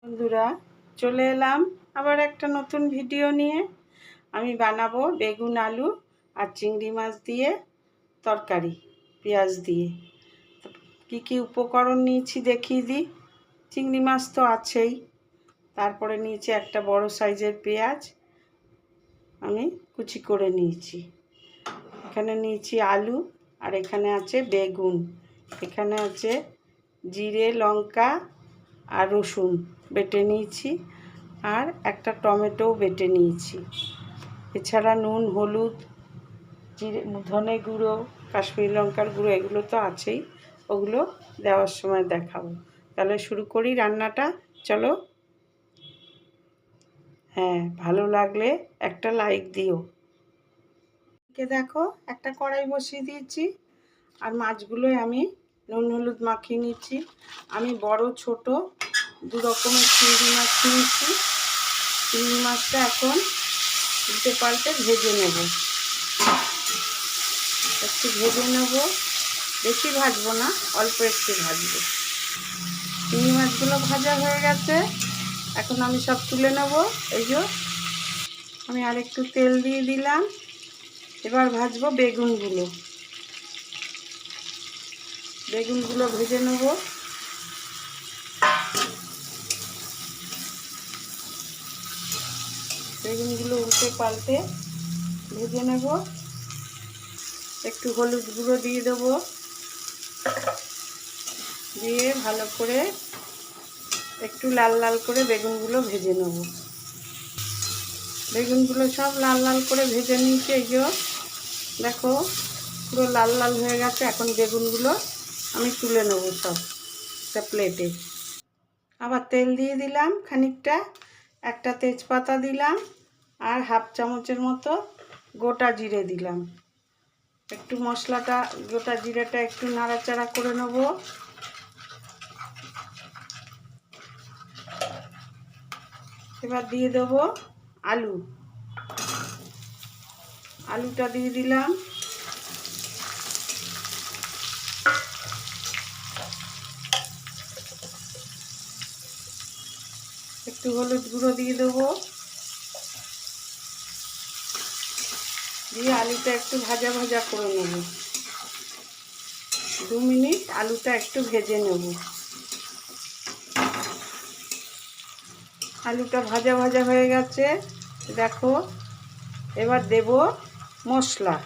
বন্ধুরা, চলে এলাম আবার একটা নতুন ভিডিও নিয়ে। আমি বানাবো বেগুন আলু আর চিংড়ি মাছ দিয়ে তরকারি, পেঁয়াজ দিয়ে। কি কি উপকরণ নিয়েছি দেখিয়ে দিই। চিংড়ি মাছ তো আছেই, তারপরে নিয়েছি একটা বড় সাইজের পেঁয়াজ, আমি কুচি করে নিয়েছি। এখানে নিয়েছি আলু, আর এখানে আছে বেগুন, এখানে আছে জিরে লঙ্কা আর রসুন বেটে নিয়েছি, আর একটা টমেটো বেটে নিয়েছি। এছাড়া নুন, হলুদ, জিরে, ধনে গুঁড়ো, কাশ্মীরি লঙ্কার গুঁড়ো এগুলো তো আছেই, ওগুলো দেওয়ার সময় দেখাবো। তাহলে শুরু করি রান্নাটা, চলো। হ্যাঁ, ভালো লাগলে একটা লাইক দিও। দেখো, একটা কড়াই বসিয়ে দিয়েছি, আর মাছগুলোই আমি নুন হলুদ মাখিয়ে নিচ্ছি। আমি বড় ছোট দু রকমের চিংড়ি মাছ নিয়েছি। চিংড়ি মাছটা এখন উল্টে পাল্টে ভেজে নেব, একটু ভেজে নেব, বেশি ভাজবো না, অল্প একটু ভাজবো। চিংড়ি মাছগুলো ভাজা হয়ে গেছে, এখন আমি সব তুলে নেব। এই যে আমি আরেকটু তেল দিয়ে দিলাম, এবার ভাজবো বেগুনগুলো। বেগুনগুলো ভেজে নেব। বেগুনগুলো উল্টে পাল্টে ভেজে নেব। একটু হলুদ গুঁড়ো দিয়ে দেবো, দিয়ে ভালো করে একটু লাল লাল করে বেগুনগুলো ভেজে নেব। বেগুনগুলো সব লাল লাল করে ভেজে নিয়েছি। এই যে দেখো, পুরো লাল লাল হয়ে গেছে। এখন বেগুনগুলো আমি তুলে নেব সব একটা প্লেটে। আবার তেল দিয়ে দিলাম খানিকটা, একটা তেজপাতা দিলাম, আর হাফ চামচের মতো গোটা জিরে দিলাম। একটু মশলাটা, গোটা জিরেটা একটু নাড়াচাড়া করে নেব। এবার দিয়ে দেবো আলু, আলুটা দিয়ে দিলাম। একটু হলুদ গুঁড়ো দিয়ে দেবো, দিয়ে আলুটা একটু ভাজা ভাজা করে নেব। 2 মিনিট আলুটা একটু ভেজে নেব। আলুটা ভাজা ভাজা হয়ে গেছে, দেখো। এবার দেব মশলা,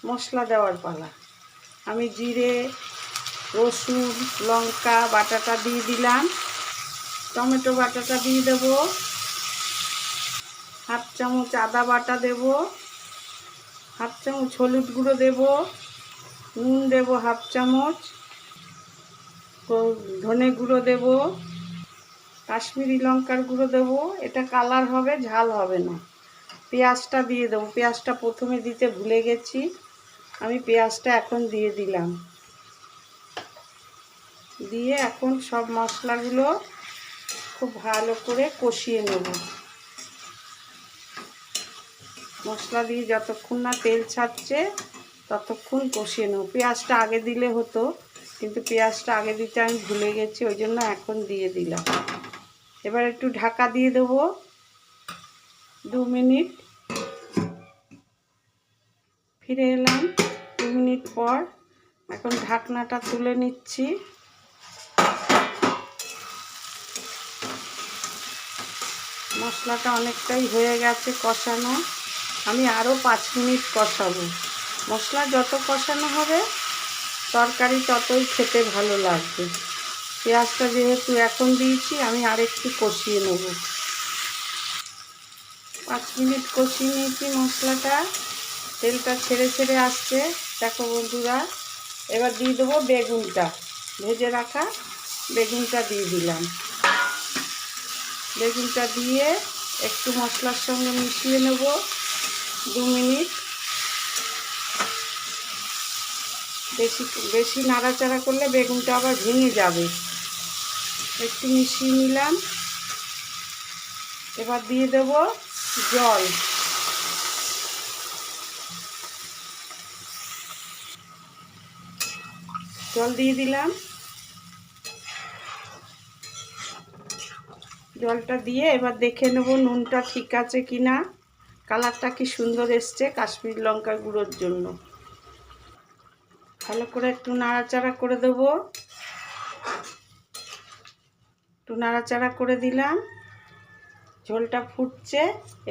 মশলা দেওয়ার পালা। আমি জিরে, রসুন, লঙ্কা বাটাটা দিয়ে দিলাম। টমেটো বাটাটা দিয়ে দেব। হাফ চামচ আদা বাটা দেব। হাফ চামচ হলুদ গুঁড়ো দেব। নুন দেব হাফ চামচ। ধনে গুঁড়ো দেব। কাশ্মীরি লঙ্কার গুঁড়ো দেব, এটা কালার হবে, ঝাল হবে না। পেঁয়াজটা দিয়ে দেবো, পেঁয়াজটা প্রথমে দিতে ভুলে গেছি, আমি পেঁয়াজটা এখন দিয়ে দিলাম। দিয়ে এখন সব মশলাগুলো খুব ভালো করে কষিয়ে নেব। মশলা দিয়ে যতক্ষণ না তেল ছাড়ছে ততক্ষণ কষিয়ে নেব। পেঁয়াজটা আগে দিলে হতো, কিন্তু পেঁয়াজটা আগে দিতে আমি ভুলে গেছি, ওই জন্য এখন দিয়ে দিলাম। এবার একটু ঢাকা দিয়ে দেবো 2 মিনিট। ফিরে এলাম 2 মিনিট পর। এখন ঢাকনাটা তুলে নিচ্ছি। মশলাটা অনেকটাই হয়ে গেছে কষানো, আমি আরও 5 মিনিট কষাবো। মশলা যত কষানো হবে তরকারি ততই খেতে ভালো লাগবে। পেঁয়াজটা যেহেতু এখন দিয়েছি, আমি আরেকটু কষিয়ে নেব। 5 মিনিট কষিয়ে নিয়েছি মশলাটা, তেলটা ছেড়ে ছেড়ে আসছে, দেখো বন্ধুরা। এবার দিয়ে দেবো বেগুনটা, ভেজে রাখা বেগুনটা দিয়ে দিলাম। বেগুনটা দিয়ে একটু মশলার সঙ্গে মিশিয়ে নেব 2 মিনিট। বেশি বেশি নাড়াচাড়া করলে বেগুনটা আবার ভেঙে যাবে। একটু মিশিয়ে নিলাম। এবার দিয়ে দেব জল। জল দিয়ে দিলাম। জলটা দিয়ে এবার দেখে নেব নুনটা ঠিক আছে কি না। কালারটা কি সুন্দর এসছে কাশ্মীর লঙ্কা গুঁড়োর জন্য। ভালো করে একটু নাড়াচাড়া করে দেবো। একটু নাড়াচাড়া করে দিলাম। ঝোলটা ফুটছে,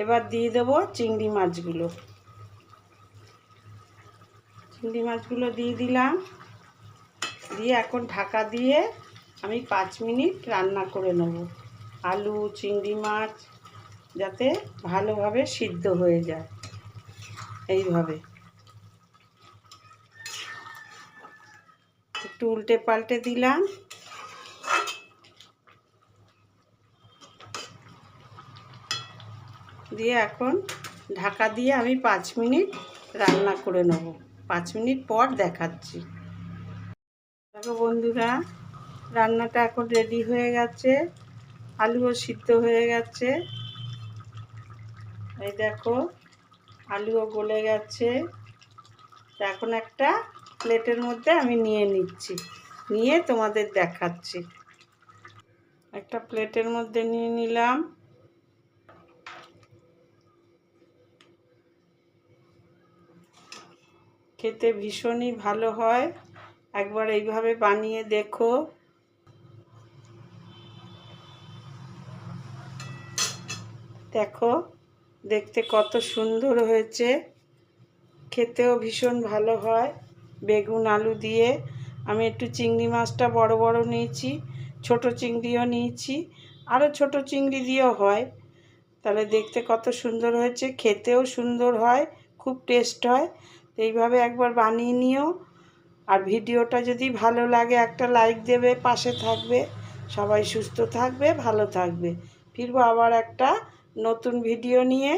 এবার দিয়ে দেবো চিংড়ি মাছগুলো। চিংড়ি মাছগুলো দিয়ে দিলাম। দিয়ে এখন ঢাকা দিয়ে আমি 5 মিনিট রান্না করে নেব। আলু চিংড়ি মাছ যাতে ভালোভাবে সিদ্ধ হয়ে যায়। এইভাবে একটু উল্টে পাল্টে দিলাম। দিয়ে এখন ঢাকা দিয়ে আমি 5 মিনিট রান্না করে নেব। 5 মিনিট পর দেখাচ্ছি। দেখো বন্ধুরা, রান্নাটা এখন রেডি হয়ে গেছে। আলুও সিদ্ধ হয়ে গেছে। এই দেখো আলুও গলে গেছে। এখন একটা প্লেটের মধ্যে আমি নিয়ে নিচ্ছি, নিয়ে তোমাদের দেখাচ্ছি। একটা প্লেটের মধ্যে নিয়ে নিলাম। খেতে ভীষণই ভালো হয়, একবার এইভাবে বানিয়ে দেখো। দেখো দেখতে কত সুন্দর হয়েছে, খেতেও ভীষণ ভালো হয়। বেগুন আলু দিয়ে আমি একটু চিংড়ি মাছটা বড় বড় নিয়েছি, ছোট চিংড়িও নিয়েছি, আরও ছোট চিংড়ি দিয়েও হয়। তাহলে দেখতে কত সুন্দর হয়েছে, খেতেও সুন্দর হয়, খুব টেস্ট হয়। এইভাবে একবার বানিয়ে নিও। আর ভিডিওটা যদি ভালো লাগে একটা লাইক দেবে, পাশে থাকবে। সবাই সুস্থ থাকবে, ভালো থাকবে। ফিরবো আবার একটা নতুন ভিডিও নিয়ে।